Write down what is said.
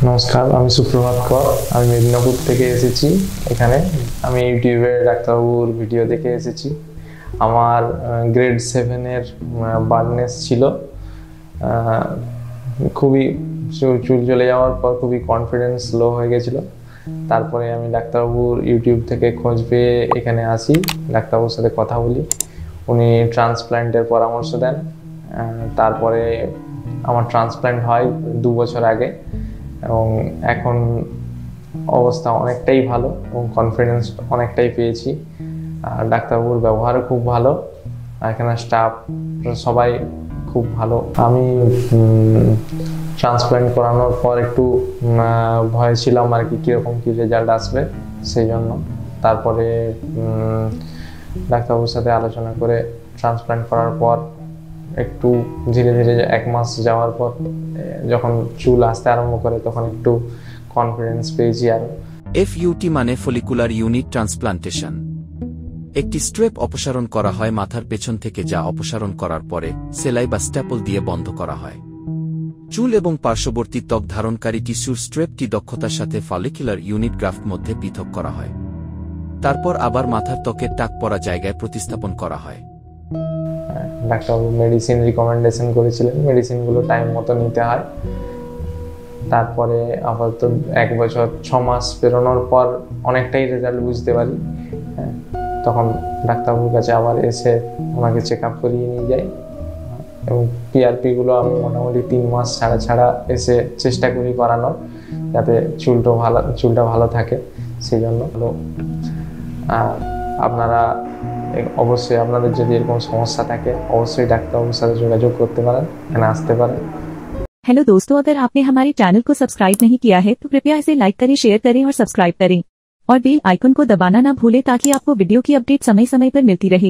নমস্কার, আমি সুপ্রভাত কর। আমি মেদিনীপুর থেকে এসেছি। এখানে আমি ইউটিউবে ডাক্তারবাবুর ভিডিও দেখে এসেছি। আমার গ্রেড 7-এর বার্ডনেস ছিল। খুবই চুল চলে যাওয়ার পর খুবই কনফিডেন্স লো হয়ে গেছিলো। তারপরে আমি ডাক্তারবাবুর ইউটিউব থেকে খোঁজ পেয়ে এখানে আসি, ডাক্তারবাবুর সাথে কথা বলি। উনি ট্রান্সপ্ল্যান্টের পরামর্শ দেন। তারপরে আমার ট্রান্সপ্ল্যান্ট হয় 2 বছর আগে, এবং এখন অবস্থা অনেকটাই ভালো এবং কনফিডেন্স অনেকটাই পেয়েছি। আর ডাক্তারবাবুর ব্যবহারও খুব ভালো, এখানে স্টাফ সবাই খুব ভালো। আমি ট্রান্সপ্ল্যান্ট করানোর পর একটু ভয় ছিলাম আর কি, কীরকম কী রেজাল্ট আসবে, সেই জন্য। তারপরে ডাক্তারবাবুর সাথে আলোচনা করে ট্রান্সপ্ল্যান্ট করার পর একটু ধীরে ধীরে 1 মাস যাওয়ার পর যখন চুল আসতে আরম্ভ করে তখন একটু কনফিডেন্স পেয়েছি। আর এফইউটি মানে ফলিকুলার ইউনিট ট্রান্সপ্লান্টেশন। একটি স্ট্রেপ অপসারণ করা হয় মাথার পেছন থেকে, যা অপসারণ করার পরে সেলাই বা স্ট্যাপল দিয়ে বন্ধ করা হয়। চুল এবং পার্শ্ববর্তী ত্বক ধারণকারী টিস্যুর স্ট্রেপটি দক্ষতার সাথে ফলিকুলার ইউনিট গ্রাফট মধ্যে পৃথক করা হয়। তারপর আবার মাথার ত্বকের টাক পড়া জায়গায় প্রতিস্থাপন করা হয়। ডাক্তারবাবু মেডিসিন রিকমেন্ডেশন করেছিলেন, মেডিসিনগুলো টাইম মতো নিতে হয়। তারপরে আপাতত 1 বছর 6 মাস পেরোনোর পর অনেকটাই রেজাল্ট বুঝতে পারি। তখন ডাক্তারবাবুর কাছে আবার এসে ওনাকে চেক আপ করিয়ে নিয়ে যাই, এবং পিআরপিগুলো আমি মোটামুটি 3 মাস ছাড়া ছাড়া এসে চেষ্টা করি করানোর, যাতে চুলটা ভালো থাকে। সেই জন্য আপনারা অবশ্যই, আপনাদের যদি এরকম সমস্যা থাকে অবশ্যই ডাক্তারবাবুর সাথে যোগাযোগ করতে পারেন, এখানে আসতে পারেন। हेलो दोस्तों, अगर आपने हमारे चैनल को सब्सक्राइब नहीं किया है तो कृपया इसे लाइक करें, शेयर करें और सब्सक्राइब करें, और बेल आइकन को दबाना ना भूलें ताकि आपको वीडियो की अपडेट समय समय पर मिलती रहे।